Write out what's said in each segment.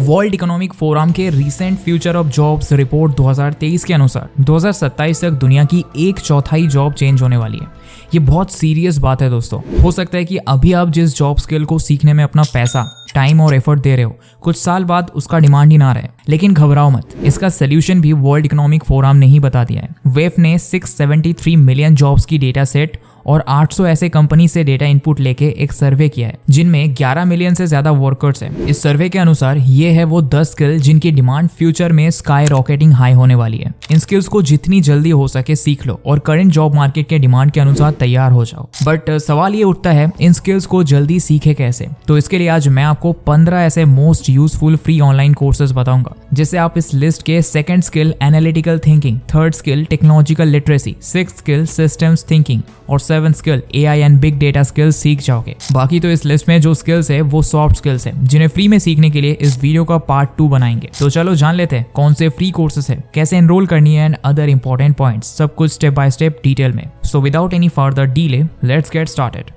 World economic forum के recent future of jobs report 2023 के अनुसार 2027 तक दुनिया की 1/4 जॉब चेंज होने वाली है। ये बहुत सीरियस बात है दोस्तों। हो सकता है कि अभी आप जिस जॉब स्किल को सीखने में अपना पैसा, टाइम और एफर्ट दे रहे हो, कुछ साल बाद उसका डिमांड ही ना रहे। लेकिन घबराओ मत, इसका सोल्यूशन भी वर्ल्ड इकोनॉमिक फोरम ने ही बता दिया है। वेफ ने 673 मिलियन जॉब्स की डेटा सेट और 800 ऐसे कंपनी से डेटा इनपुट लेके एक सर्वे किया है, जिनमें 11 मिलियन से ज्यादा वर्कर्स हैं। इस सर्वे के अनुसार ये है वो 10 स्किल जिनकी डिमांड फ्यूचर में स्काई रॉकेटिंग हाई होने वाली है। इन स्किल्स को जितनी जल्दी हो सके सीख लो और करंट जॉब मार्केट के डिमांड के अनुसार तैयार हो जाओ। बट सवाल ये उठता है, इन स्किल्स को जल्दी सीखे कैसे? तो इसके लिए आज मैं आपको 15 ऐसे most useful free online courses बताऊंगा, जिससे आप इस लिस्ट के second skill analytical thinking, third skill technological literacy, sixth skill systems thinking और 7th skill AI and big data skills सीख जाओगे। बाकी तो इस लिस्ट में जो स्किल्स है वो सॉफ्ट स्किल्स है, जिन्हें फ्री में सीखने के लिए इस वीडियो का पार्ट 2 बनाएंगे। तो चलो जान लेते हैं कौन से फ्री कोर्सेस है, कैसे एनरोल करनी है एंड अदर इंपॉर्टेंट पॉइंट्स, सब कुछ स्टेप बाय स्टेप डिटेल में। So without any further delay let's get started.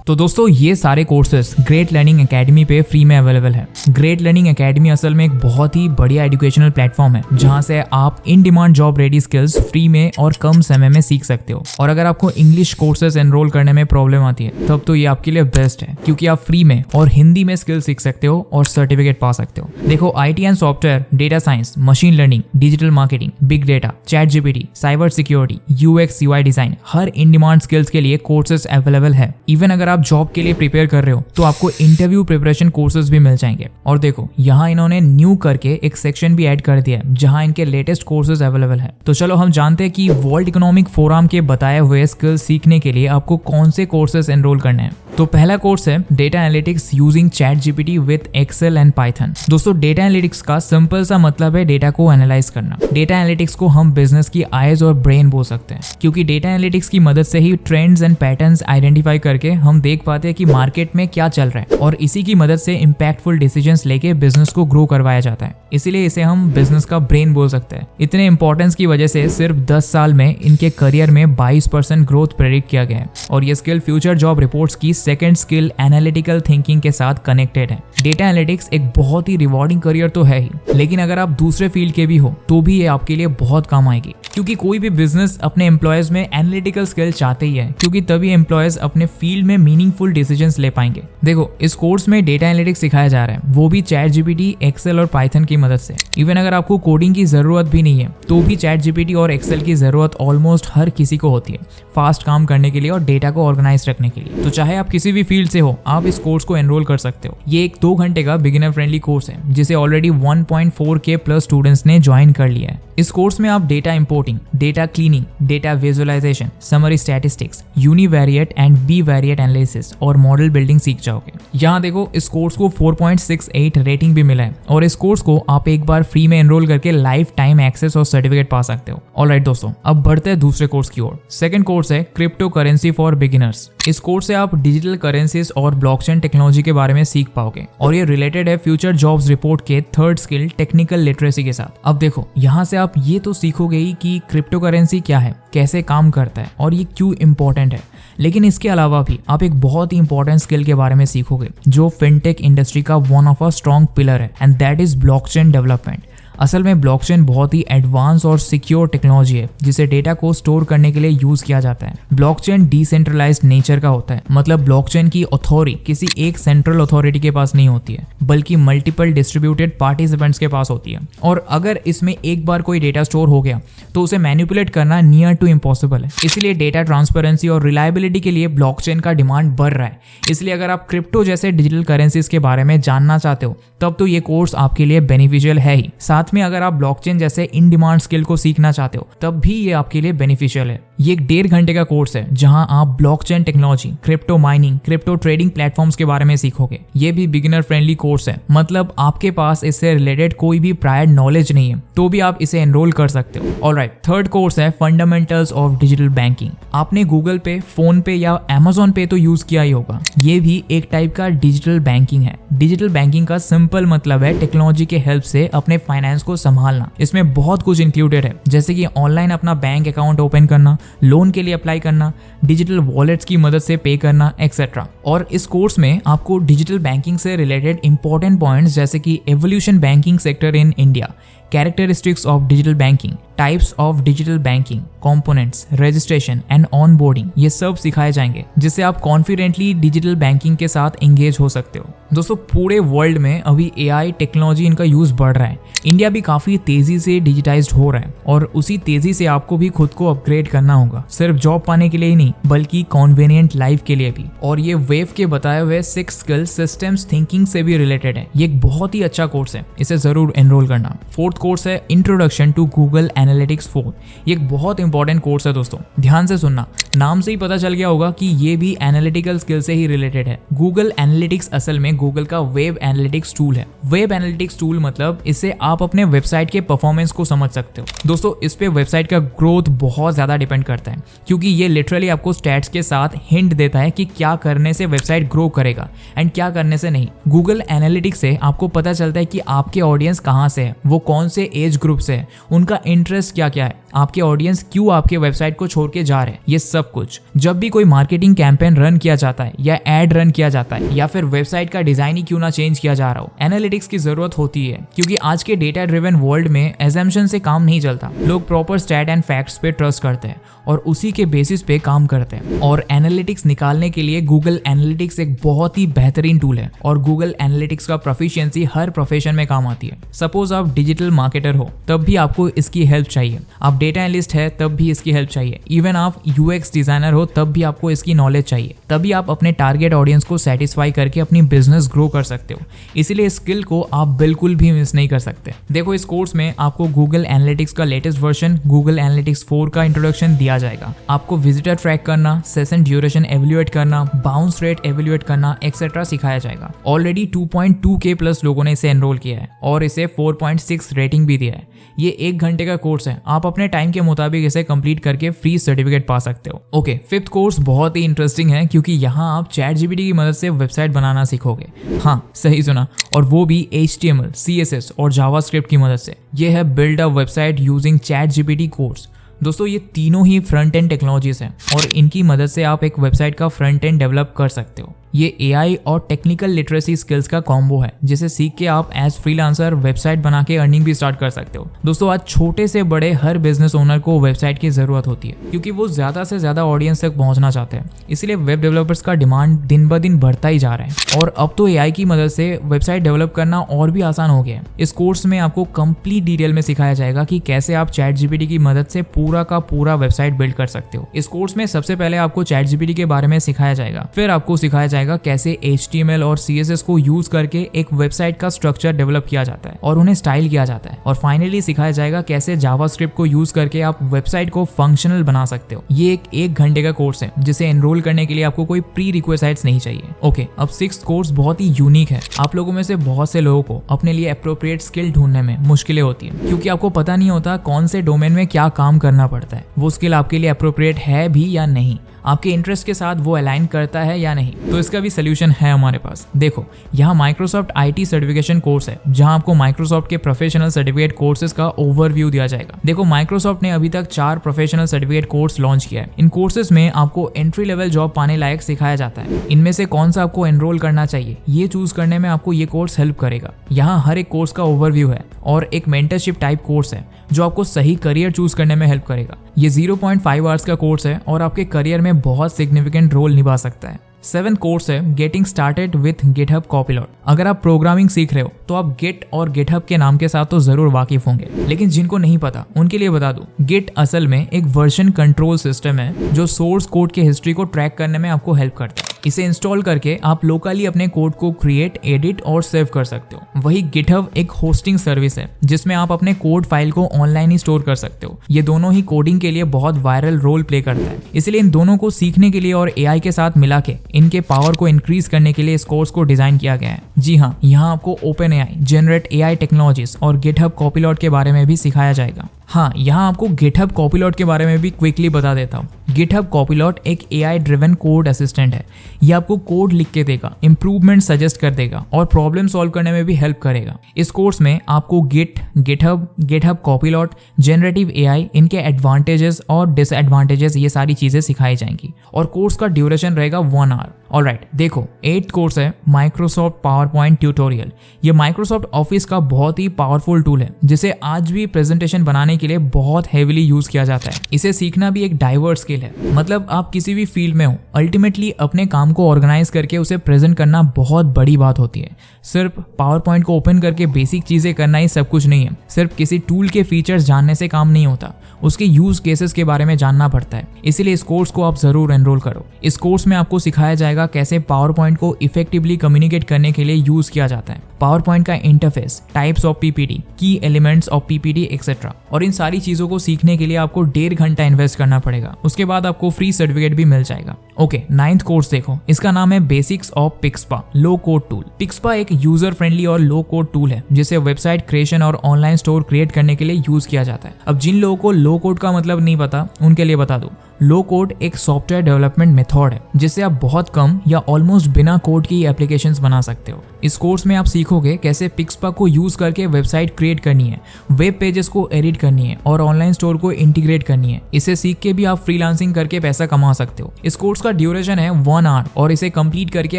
तो दोस्तों ये सारे कोर्सेस ग्रेट लर्निंग एकेडमी पे फ्री में अवेलेबल है। ग्रेट लर्निंग एकेडमी असल में एक बहुत ही बढ़िया एजुकेशनल प्लेटफॉर्म है, जहां से आप in demand job ready skills free में और कम समय में सीख सकते हो। और अगर आपको इंग्लिश कोर्सेज एनरोल करने में प्रॉब्लम आती है, तब तो ये आपके लिए बेस्ट है, क्योंकि आप फ्री में और हिंदी में स्किल सीख सकते हो और सर्टिफिकेट पा सकते हो। देखो, IT and software, data science, machine learning, digital marketing, big data, chat GPT, cyber security, UX UI design, her in demand skills के लिए कोर्सेज अवेलेबल है। इवन अगर आप जॉब के लिए प्रिपेयर कर रहे हो तो आपको इंटरव्यू प्रिपरेशन कोर्सेज भी मिल जाएंगे। और देखो, यहाँ इन्होंने न्यू करके एक सेक्शन भी ऐड कर दिया है, जहाँ इनके लेटेस्ट कोर्सेज अवेलेबल है। तो चलो हम जानते हैं कि वर्ल्ड इकोनॉमिक फोरम के बताए हुए स्किल सीखने के लिए आपको कौन से कोर्सेज एनरोल करने हैं। तो पहला कोर्स है data analytics using chat GPT with Excel and Python. दोस्तों, डेटा एनालिटिक्स का सिंपल सा मतलब है डेटा को एनालाइज करना। डेटा एनालिटिक्स को हम बिजनेस की आईज और ब्रेन बोल सकते हैं, क्योंकि डेटा एनालिटिक्स की मदद से ही ट्रेंड्स एंड पैटर्न्स आइडेंटिफाई करके हम देख पाते हैं कि मार्केट में क्या चल रहा है, और इसी की मदद से इंपैक्टफुल डिसीजंस लेके बिजनेस को ग्रो करवाया जाता है। इसीलिए इसे हम बिजनेस का ब्रेन बोल सकते हैं। इतने इंपॉर्टेंस की वजह से सिर्फ 10 साल में इनके करियर में 22% ग्रोथ प्रेडिक्ट किया गया है। और ये स्किल फ्यूचर जॉब रिपोर्ट्स की सेकंड स्किल एनालिटिकल थिंकिंग के साथ कनेक्टेड है। डेटा एनालिटिक्स एक बहुत ही रिवॉर्डिंग करियर तो है ही, लेकिन अगर आप दूसरे फील्ड के भी हो तो भी ये आपके लिए बहुत काम आएगी, क्योंकि कोई भी बिजनेस अपने एम्प्लॉयज में एनालिटिकल स्किल चाहते ही है, क्योंकि तभी एम्प्लॉयज अपने फील्ड में मीनिंगफुल डिसीजंस ले पाएंगे। देखो, इस कोर्स में डेटा एनालिटिक्स सिखाया जा रहा है, वो भी चैट GPT, एक्सेल और पाइथन की मदद से। इवन अगर आपको कोडिंग की जरूरत भी नहीं है, तो भी चैट GPT और एक्सेल की जरूरत ऑलमोस्ट हर किसी को होती है, फास्ट काम करने के लिए और डेटा को ऑर्गेनाइज रखने के लिए। तो चाहे आप किसी भी फील्ड से हो, आप इस कोर्स को एनरोल कर सकते हो। ये एक 2 घंटे का बिगिनर फ्रेंडली कोर्स है, जिसे ऑलरेडी 1.4K प्लस स्टूडेंट्स ने ज्वाइन कर लिया है। इस कोर्स में आप data importing, data cleaning, data visualisation, summary statistics, univariate and bivariate analysis और मॉडल बिल्डिंग सीख जाओगे। यहाँ देखो, इस कोर्स को 4.68 रेटिंग भी मिला है, और इस कोर्स को आप एक बार फ्री में एनरोल करके लाइफ टाइम एक्सेस और सर्टिफिकेट पा सकते हो। ऑलराइट दोस्तों, अब बढ़ते हैं दूसरे कोर्स की ओर। सेकंड कोर्स है क्रिप्टो करेंसी फॉर बिगिनर्स। इस कोर्स से आप डिजिटल करेंसीज और ब्लॉकचेन टेक्नोलॉजी के बारे में सीख पाओगे, और ये रिलेटेड है फ्यूचर जॉब्स रिपोर्ट के थर्ड स्किल टेक्निकल लिटरेसी के साथ। अब देखो, यहाँ से आप ये तो सीखोगे ही कि क्रिप्टो करेंसी क्या है, कैसे काम करता है और ये क्यों इंपॉर्टेंट है, लेकिन इसके अलावा भी आप एक बहुत ही इंपॉर्टेंट स्किल के बारे में सीखोगे, जो फिनटेक इंडस्ट्री का one of a strong pillar है, and that is blockchain development. असल में ब्लॉकचेन बहुत ही एडवांस और सिक्योर टेक्नोलॉजी है, जिसे डेटा को स्टोर करने के लिए यूज किया जाता है। ब्लॉकचेन डिसेंट्रलाइज्ड नेचर का होता है, मतलब ब्लॉकचेन की अथॉरिटी किसी एक सेंट्रल अथॉरिटी के पास नहीं होती है, बल्कि मल्टीपल डिस्ट्रीब्यूटेड पार्टिसिपेंट्स के पास होती है। और अगर इसमें एक बार कोई डेटा स्टोर हो गया तो उसे मैनिपुलेट करना नियर टू इम्पॉसिबल है। इसलिए डेटा ट्रांसपेरेंसी और रिलायबिलिटी के लिए ब्लॉकचेन का डिमांड बढ़ रहा है। इसलिए अगर आप क्रिप्टो जैसे डिजिटल करेंसीज के बारे में जानना चाहते हो, तब तो ये कोर्स आपके लिए बेनिफिशियल है ही। साथ में अगर आप ब्लॉकचेन जैसे इन डिमांड स्किल को सीखना चाहते हो, तब भी ये आपके लिए बेनिफिशियल है। ये एक 1.5 घंटे का कोर्स है, जहां आप blockchain technology, crypto mining, crypto trading platforms के बारे में सीखोगे। ये भी बिगिनर फ्रेंडली कोर्स है, मतलब आपके पास इससे रिलेटेड कोई भी प्रायर नॉलेज नहीं है, तो भी आप इसे एनरोल कर सकते हो। ऑलराइट, थर्ड कोर्स है फंडामेंटल्स ऑफ डिजिटल बैंकिंग। आपने गूगल पे, फोन पे या अमेजोन पे तो यूज किया ही होगा। ये भी एक टाइप का डिजिटल बैंकिंग है। डिजिटल बैंकिंग का सिंपल मतलब है टेक्नोलॉजी के हेल्प से अपने फाइनेंस को संभालना। इसमें बहुत कुछ इंक्लूडेड है, जैसे कि ऑनलाइन अपना बैंक अकाउंट ओपन करना, लोन के लिए अप्लाई करना, डिजिटल वॉलेट्स की मदद से पे करना एक्सेट्रा। और इस कोर्स में आपको डिजिटल बैंकिंग से रिलेटेड इंपॉर्टेंट पॉइंट्स जैसे कि evolution banking sector in India, characteristics of digital banking, types of digital banking, components, registration and onboarding, ये सब सिखाए जाएंगे जिससे आप कॉन्फिडेंटली डिजिटल बैंकिंग के साथ एंगेज हो सकते हो। दोस्तों पूरे वर्ल्ड में अभी एआई टेक्नोलॉजी इनका यूज बढ़ रहा है। इंडिया भी काफी तेजी से डिजिटाइज्ड हो रहा है और उसी तेजी से आपको भी खुद को अपग्रेड करना होगा, सिर्फ जॉब पाने के लिए ही नहीं बल्कि कॉन्वेनियंट लाइफ के लिए भी। और ये वेव के बताए हुए 6 स्किल सिस्टम्स थिंकिंग से भी रिलेटेड है। ये एक बहुत ही अच्छा कोर्स है, इसे जरूर एनरोल करना। 4th कोर्स है इंट्रोडक्शन टू गूगल एनालिटिक्स 4। ये एक बहुत इंपॉर्टेंट कोर्स है दोस्तों, ध्यान से सुनना। नाम से ही पता चल गया होगा कि ये भी एनालिटिकल स्किल से ही रिलेटेड है। गूगल एनालिटिक्स असल में गूगल का वेब एनालिटिक्स टूल है। वेब एनालिटिक्स टूल मतलब इससे आप अपने वेबसाइट के परफॉर्मेंस को समझ सकते हो। दोस्तों इस पे वेबसाइट का ग्रोथ बहुत ज्यादा डिपेंड करता है, क्योंकि ये लिटरली आपको स्टैट्स के साथ हिंट देता है कि क्या करने से वेबसाइट ग्रो करेगा एंड क्या करने से नहीं। गूगल एनालिटिक्स से आपको पता चलता है कि आपके ऑडियंस कहाँ से है, वो कौन से एज ग्रुप से है, उनका इंटरेस्ट क्या क्या है, आपके ऑडियंस क्यों आपके वेबसाइट को छोड़ के जा रहे हैं, ये सब कुछ। जब भी कोई मार्केटिंग कैंपेन रन किया जाता है या एड रन किया जाता है या फिर वेबसाइट का डिजाइन ही क्यों ना चेंज किया जा रहा हो, एनालिटिक्स की जरूरत होती है, क्योंकि आज के डेटा ड्रिवन वर्ल्ड में एजम्पशन से काम नहीं चलता। लोग प्रॉपर स्टैट एंड फैक्ट्स पे ट्रस्ट करते हैं और उसी के बेसिस पे काम करते हैं। और एनालिटिक्स निकालने के लिए गूगल एनालिटिक्स एक बहुत ही बेहतरीन टूल है और गूगल एनालिटिक्स का प्रोफिशिएंसी हर प्रोफेशन में काम आती है। सपोज आप डिजिटल मार्केटर हो तब भी आपको इसकी हेल्प चाहिए, आप डेटा एनालिस्ट है तब भी इसकी हेल्प चाहिए, इवन आप यूएक्स डिजाइनर हो तब भी आपको इसकी नॉलेज चाहिए। तभी आप अपने टारगेट ऑडियंस को सेटिस्फाई करके अपनी बिजनेस ग्रो कर सकते हो। इसीलिए इस स्किल को आप बिल्कुल भी मिस नहीं कर सकते। देखो इस कोर्स में आपको गूगल एनालिटिक्स का लेटेस्ट वर्जन गूगल एनालिटिक्स 4 का इंट्रोडक्शन दिया जाएगा। आपको विजिटर ट्रैक करना, सेशन ड्यूरेशन एवेल्युएट करना, बाउंस रेट एवेल्युएट करना एक्सेट्रा सिखाया जाएगा। ऑलरेडी 2.2K प्लस लोगों ने इसे एनरोल किया है और इसे 4.6 रेटिंग भी दिया है। ये 1 घंटे का कोर्स है, आप अपने टाइम के मुताबिक इसे कंप्लीट करके फ्री सर्टिफिकेट पा सकते हो। ओके, 5th कोर्स बहुत ही इंटरेस्टिंग है क्योंकि यहाँ आप ChatGPT की मदद से वेबसाइट बनाना सीखोगे। हाँ सही सुना, और वो भी HTML, CSS और जावास्क्रिप्ट की मदद से। ये है build a website using ChatGPT course. दोस्तों ये तीनों ही फ्रंट एंड टेक्नोलॉजीज हैं और इनकी मदद से आप एक वेबसाइट का फ्रंट एंड डेवलप कर सकते हो। ये एआई और टेक्निकल लिटरेसी स्किल्स का कॉम्बो है जिसे सीख के आप एज फ्रीलांसर वेबसाइट बना के अर्निंग भी स्टार्ट कर सकते हो। दोस्तों आज छोटे से बड़े हर बिजनेस ओनर को वेबसाइट की जरूरत होती है क्योंकि वो ज्यादा से ज्यादा ऑडियंस तक पहुंचना चाहते हैं। इसलिए वेब डेवलपर्स का डिमांड दिन ब दिन बढ़ता ही जा रहा है और अब तो एआई की मदद से वेबसाइट डेवलप करना और भी आसान हो गया है। इस कोर्स में आपको कंप्लीट डिटेल में सिखाया जाएगा कि कैसे आप ChatGPT की मदद से पूरा का पूरा वेबसाइट बिल्ड कर सकते हो। इस कोर्स में सबसे पहले आपको ChatGPT के बारे में सिखाया जाएगा, फिर आपको सिखाया जाएगा कैसे HTML और CSS को यूज करके एक वेबसाइट का स्ट्रक्चर डेवलप किया जाता है और उन्हें स्टाइल किया जाता है, और फाइनली सिखाया जाएगा कैसे जावास्क्रिप्ट को यूज करके आप वेबसाइट को फंक्शनल बना सकते हो। ये एक घंटे का कोर्स है जिसे एनरोल करने के लिए आपको कोई प्री रिक्वेस्ट नहीं चाहिए। ओके, अब 6th कोर्स बहुत ही यूनिक है। आप लोगों में से बहुत से लोगों को अपने लिए अप्रोप्रिएट स्किल ढूंढने में मुश्किलें होती है क्योंकि आपको पता नहीं होता कौन से डोमेन में क्या काम करना पड़ता है, वो स्किल आपके लिए अप्रोप्रिएट है भी या नहीं, आपके इंटरेस्ट के साथ वो अलाइन करता है या नहीं। तो इसका भी सोल्यूशन है हमारे पास। देखो यहाँ माइक्रोसॉफ्ट IT सर्टिफिकेशन कोर्स है जहाँ आपको माइक्रोसॉफ्ट के प्रोफेशनल सर्टिफिकेट कोर्सेज का ओवरव्यू दिया जाएगा। देखो माइक्रोसॉफ्ट ने अभी तक 4 प्रोफेशनल सर्टिफिकेट कोर्स लॉन्च किया है। इन कोर्सेज में आपको एंट्री लेवल जॉब पाने लायक सिखाया जाता है। इनमें से कौन सा आपको एनरोल करना चाहिए ये चूज करने में आपको ये कोर्स हेल्प करेगा। यहाँ हर एक कोर्स का ओवरव्यू है और एक मेंटरशिप टाइप कोर्स है जो आपको सही करियर चूज करने में हेल्प करेगा। ये 0.5 आवर्स का कोर्स है और आपके करियर में बहुत सिग्निफिकेंट रोल निभा सकता है। 7th कोर्स है गेटिंग स्टार्टेड विथ गिटहब कॉपिलॉट। अगर आप प्रोग्रामिंग सीख रहे हो तो आप गिट और गिटहब के नाम के साथ तो जरूर वाकिफ होंगे, लेकिन जिनको नहीं पता उनके लिए बता दूं, गिट असल में एक वर्जन कंट्रोल सिस्टम है जो सोर्स कोड के हिस्ट्री को ट्रैक करने में आपको हेल्प करता है। इसे इंस्टॉल करके आप लोकली अपने कोड को क्रिएट, एडिट और सेव कर सकते हो। वही गिटहब एक होस्टिंग सर्विस है जिसमें आप अपने कोड फाइल को ऑनलाइन ही स्टोर कर सकते हो। ये दोनों ही कोडिंग के लिए बहुत वायरल रोल प्ले करता है, इसलिए इन दोनों को सीखने के लिए और एआई के साथ मिला के इनके पावर को इंक्रीज करने के लिए इस कोर्स को डिजाइन किया गया है। जी हाँ, यहाँ आपको open AI, generate AI technologies और गिटहब कॉपिलॉट के बारे में भी सिखाया जाएगा। हाँ, यहाँ आपको गिटहब कॉपिलॉट के बारे में भी क्विकली बता देता हूँ। गिटहब कॉपिलॉट एक AI ड्रिवन कोड असिस्टेंट है। ये आपको कोड लिख के देगा, इंप्रूवमेंट सजेस्ट कर देगा और प्रॉब्लम सॉल्व करने में भी हेल्प करेगा। इस कोर्स में आपको गिटहब कॉपिलॉट, जनरेटिव AI, इनके एडवांटेजेस और डिसएडवांटेजेस, ये सारी चीजें सिखाई जाएंगी और कोर्स का ड्यूरेशन रहेगा 1 आवर। ऑलराइट, देखो 8th कोर्स है माइक्रोसॉफ्ट पावरपॉइंट ट्यूटोरियल। ये माइक्रोसॉफ्ट ऑफिस का बहुत ही पावरफुल टूल है जिसे आज भी प्रेजेंटेशन बनाने के लिए बहुत हेविली यूज किया जाता है। इसे सीखना भी एक डाइवर्स स्किल है, मतलब आप किसी भी फील्ड में हो, अल्टीमेटली अपने काम को ऑर्गेनाइज करके उसे प्रेजेंट करना बहुत बड़ी बात होती है। सिर्फ पावर पॉइंट को ओपन करके बेसिक चीजें करना ही सब कुछ नहीं है। सिर्फ किसी टूल के फीचर्स जानने से काम नहीं होता, उसके यूज केसेस के बारे में जानना पड़ता है। इसीलिए इस कोर्स को आप जरूर एनरोल करो। इस कोर्स में आपको सिखाया जाएगा कैसे पावर पॉइंट को इफेक्टिवली कम्युनिकेट करने के लिए यूज किया जाता है, पावर पॉइंट का इंटरफेस, टाइप्स ऑफ पीपीटी, की एलिमेंट्स ऑफ पीपीटी एक्सेट्रा। और इन सारी चीजों को सीखने के लिए आपको 1.5 घंटा इन्वेस्ट करना पड़ेगा। उसके बाद आपको फ्री सर्टिफिकेट भी मिल जाएगा। ओके, 9th कोर्स देखो, इसका नाम है basics of Pixpa low code tool. Pixpa एक यूजर फ्रेंडली और लो कोड टूल है जिसे वेबसाइट क्रिएशन और ऑनलाइन स्टोर क्रिएट करने के लिए यूज किया जाता है। अब जिन लोगों को लो कोड का मतलब नहीं पता, उनके लिए बता दूं, लो कोड एक सॉफ्टवेयर डेवलपमेंट मेथड है जिससे आप बहुत कम या ऑलमोस्ट बिना कोड की एप्लीकेशंस बना सकते हो। इस कोर्स में आप सीखोगे कैसे पिक्सपा को यूज करके वेबसाइट क्रिएट करनी है, वेब पेजेस को एडिट करनी है और ऑनलाइन स्टोर को इंटीग्रेट करनी है। इसे सीख के भी आप फ्रीलांसिंग करके पैसा कमा सकते हो। इस कोर्स का ड्यूरेशन है 1 आवर और इसे कंप्लीट करके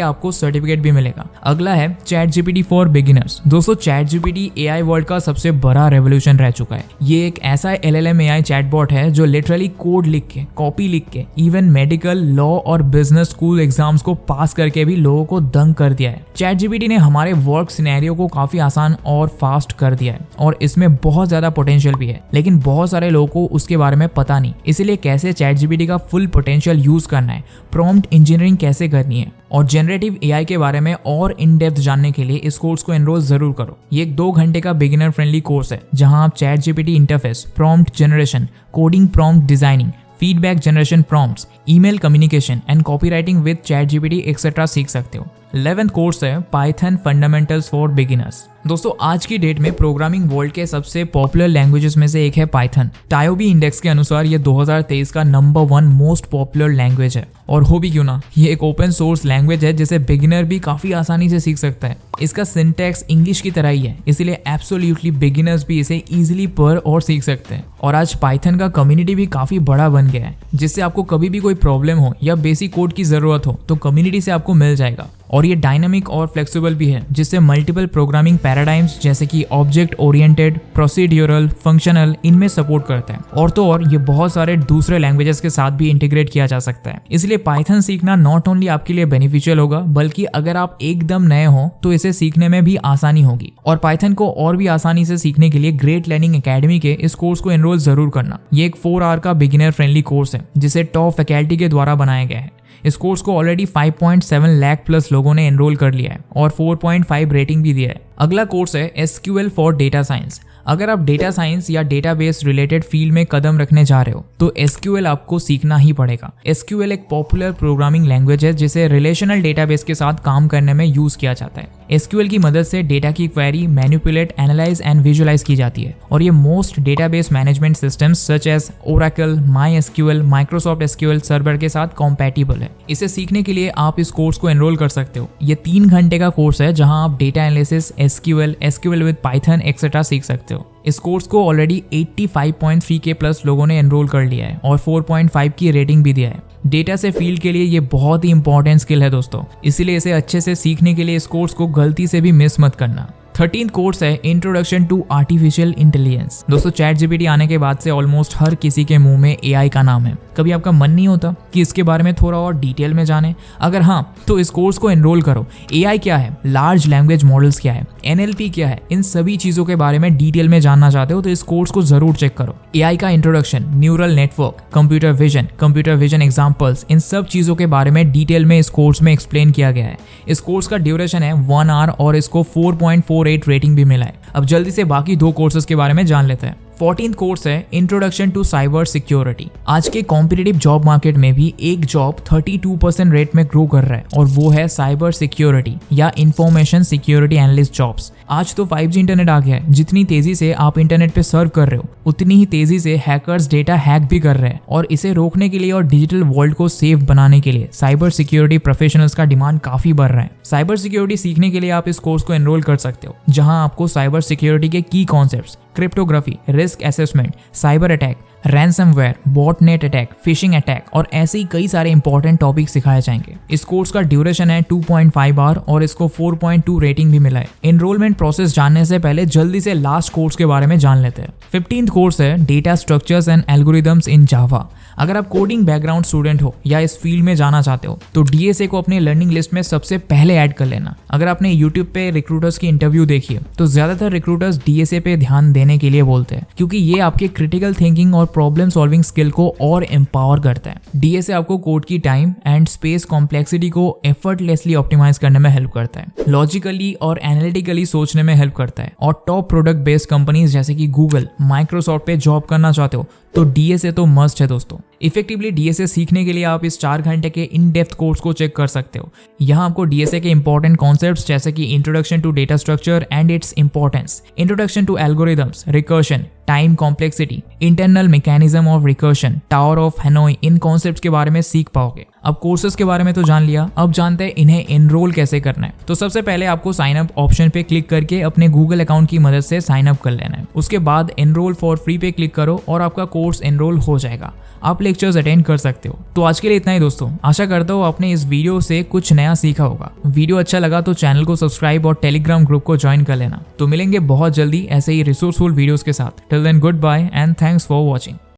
आपको सर्टिफिकेट भी मिलेगा। अगला है ChatGPT फॉर बिगिनर्स। दोस्तों, ChatGPT AI वर्ल्ड का सबसे बड़ा रेवोल्यूशन रह चुका है। ये एक ऐसा LLM AI चैटबॉट है जो लिटरली कोड लिख के, कॉपी लिख के, इवन मेडिकल, लॉ और बिजनेस स्कूल एग्जाम्स को पास करके भी लोगों को दंग कर दिया है। ChatGPT ने हमारे वर्क सिनेरियो को काफी आसान और फास्ट कर दिया है और इसमें बहुत ज्यादा पोटेंशियल भी है, लेकिन बहुत सारे लोगों को उसके बारे में पता नहीं। इसीलिए कैसे ChatGPT का फुल पोटेंशियल यूज करना है, प्रॉम्प्ट इंजीनियरिंग कैसे करनी है और जनरेटिव AI के बारे में और इन डेप्थ जानने के लिए इस कोर्स को एनरोल जरूर करो। ये एक 2 घंटे का बिगिनर फ्रेंडली कोर्स है जहां आप ChatGPT interface, prompt generation, coding prompt designing, feedback generation prompts, email communication and copywriting with ChatGPT etcetera सीख सकते हो। 11th कोर्स है पाइथन फंडामेंटल्स फॉर बिगिनर्स। दोस्तों, आज की डेट में प्रोग्रामिंग वर्ल्ड के सबसे पॉपुलर लैंग्वेजेस में से एक है पाइथन। टायोबी इंडेक्स के अनुसार ये 2023 का नंबर 1 मोस्ट पॉपुलर लैंग्वेज है। और हो भी क्यों ना, ये एक ओपन सोर्स लैंग्वेज है जिसे बिगिनर भी काफी आसानी से सीख सकता है। इसका सिंटैक्स इंग्लिश की तरह ही है, इसीलिए एब्सोल्युटली बिगिनर्स भी इसे इजीली पढ़ और सीख सकते हैं। और आज पाइथन का कम्युनिटी भी काफी बड़ा बन गया है, जिससे आपको कभी भी कोई प्रॉब्लम हो या बेसिक कोड की जरूरत हो तो कम्युनिटी से आपको मिल जाएगा। और ये डायनामिक और फ्लेक्सिबल भी है, जिससे मल्टीपल प्रोग्रामिंग पैराडाइम्स जैसे कि ऑब्जेक्ट ओरिएंटेड, प्रोसीड्यूरल, फंक्शनल, इनमें सपोर्ट करता है। और तो और ये बहुत सारे दूसरे लैंग्वेजेस के साथ भी इंटीग्रेट किया जा सकता है। इसलिए पाइथन सीखना नॉट ओनली आपके लिए बेनिफिशियल होगा, बल्कि अगर आप एकदम नए हो तो इसे सीखने में भी आसानी होगी। और पाइथन को और भी आसानी से सीखने के लिए ग्रेट लर्निंग एकेडमी के इस कोर्स को एनरोल जरूर करना। ये एक 4 आवर का बिगिनर फ्रेंडली कोर्स है जिसे टॉप फैकल्टी के द्वारा बनाया गया है। इस कोर्स को ऑलरेडी 5.7 लाख प्लस लोगों ने एनरोल कर लिया है और 4.5 रेटिंग भी दिया है। अगला कोर्स है SQL फॉर डेटा साइंस। अगर आप डेटा साइंस या डेटाबेस रिलेटेड फील्ड में कदम रखने जा रहे हो तो SQL आपको सीखना ही पड़ेगा। SQL एक पॉपुलर प्रोग्रामिंग लैंग्वेज है जिसे रिलेशनल डेटाबेस के साथ काम करने में यूज किया जाता है। SQL की मदद से डेटा की query, manipulate, analyse and visualise की जाती है और ये most database management systems such as Oracle, MySQL, Microsoft SQL server के साथ कॉम्पैटिबल है। इसे सीखने के लिए आप इस कोर्स को एनरोल कर सकते हो। ये 3 घंटे का कोर्स है जहां आप data analysis, SQL with Python etcetera सीख सकते हो। इस कोर्स को ऑलरेडी 85.3K प्लस लोगों ने एनरोल कर लिया है और 4.5 की रेटिंग भी दिया है। डेटा से फील्ड के लिए ये बहुत ही इंपॉर्टेंट स्किल है दोस्तों, इसीलिए इसे अच्छे से सीखने के लिए इस कोर्स को गलती से भी मिस मत करना। 13th कोर्स है इंट्रोडक्शन टू आर्टिफिशियल इंटेलिजेंस। दोस्तों, ChatGPT आने के बाद से ऑलमोस्ट हर किसी के मुंह में AI का नाम है। कभी आपका मन नहीं होता कि इसके बारे में थोड़ा और डिटेल में जाने? अगर हाँ, तो इस कोर्स को एनरोल करो। AI क्या है, लार्ज लैंग्वेज मॉडल्स क्या है, NLP क्या है, इन सभी चीजों के बारे में डिटेल में जानना चाहते हो तो इस कोर्स को जरूर चेक करो। AI का introduction, neural network, computer vision examples, इन सब चीजों के बारे में डिटेल में इस कोर्स में एक्सप्लेन किया गया है। इस कोर्स का ड्यूरेशन है 1 आवर और इसको 4.48 रेटिंग भी मिला है। अब जल्दी से बाकी 2 कोर्सेज के बारे में जान लेते हैं। 14th कोर्स है इंट्रोडक्शन टू साइबर सिक्योरिटी। आज के कॉम्पिटिटिव जॉब मार्केट में भी एक जॉब 32% रेट में ग्रो कर रहा है और वो है साइबर सिक्योरिटी या इंफॉर्मेशन सिक्योरिटी एनालिस्ट जॉब्स। आज तो 5G इंटरनेट आ गया है, जितनी तेजी से आप इंटरनेट पे सर्व कर रहे हो उतनी ही तेजी से हैकर्स डेटा हैक भी कर रहे हैं, और इसे रोकने के लिए और डिजिटल वर्ल्ड को सेफ बनाने के लिए साइबर सिक्योरिटी प्रोफेशनल्स का डिमांड काफी बढ़ रहा है। साइबर सिक्योरिटी सीखने के लिए आप इस कोर्स को एनरोल कर सकते हो, जहां आपको साइबर सिक्योरिटी के की concepts, cryptography, risk assessment, cyber attack, ransomware, botnet attack, phishing attack और ऐसे ही कई सारे इंपॉर्टेंट टॉपिक सिखाए जाएंगे। इस कोर्स का ड्यूरेशन है 2.5 आवर और इसको 4.2 रेटिंग भी मिला है। एनरोलमेंट प्रोसेस जानने से पहले जल्दी से लास्ट कोर्स के बारे में जान लेते हैं। 15th कोर्स है डेटा स्ट्रक्चर्स एंड एल्गोरिदम्स इन जावा। अगर आप कोडिंग बैकग्राउंड स्टूडेंट हो या इस फील्ड में जाना चाहते हो तो DSA को अपने लर्निंग लिस्ट में सबसे पहले ऐड कर लेना। अगर आपने YouTube पे रिक्रूटर्स की इंटरव्यू देखी है तो ज्यादातर रिक्रूटर्स DSA पे ध्यान देने के लिए बोलते हैं, क्योंकि ये आपके क्रिटिकल थिंकिंग और प्रॉब्लम सॉल्विंग स्किल को और एम्पावर करता है। DSA आपको कोड की टाइम एंड स्पेस कॉम्प्लेक्सिटी को एफर्टलेसली ऑप्टिमाइज करने में हेल्प करता है, लॉजिकली और एनालिटिकली सोचने में हेल्प करता है, और टॉप प्रोडक्ट बेस्ड कंपनीज जैसे कि गूगल, माइक्रोसॉफ्ट पे जॉब करना चाहते हो तो DSA तो मस्ट है दोस्तों। इफेक्टिवली DSA सीखने के लिए आप इस 4 घंटे के इन डेप्थ कोर्स को चेक कर सकते हो। यहाँ आपको DSA के इंपॉर्टेंट कॉन्सेप्ट्स जैसे कि introduction to data structure and its importance, introduction to algorithms, recursion, time complexity, internal mechanism of recursion, tower of Hanoi, इन कॉन्सेप्ट्स के बारे में सीख पाओगे। अब कोर्सेज के बारे में तो जान लिया, अब जानते हैं इन्हें एनरोल कैसे करना है। तो सबसे पहले आपको साइन अप ऑप्शन पे क्लिक करके अपने गूगल अकाउंट की मदद से साइन अप कर लेना है। उसके बाद एनरोल फॉर फ्री पे क्लिक करो और आपका कोर्स एनरोल हो जाएगा। आप लेक्चर्स अटेंड कर सकते हो। तो आज के लिए इतना ही दोस्तों। आशा करता हूँ आपने इस वीडियो से कुछ नया सीखा होगा। वीडियो अच्छा लगा तो चैनल को सब्सक्राइब और टेलीग्राम ग्रुप को ज्वाइन कर लेना। तो मिलेंगे बहुत जल्दी ऐसे ही रिसोर्सफुल वीडियोस के साथ। Till then goodbye and thanks for watching.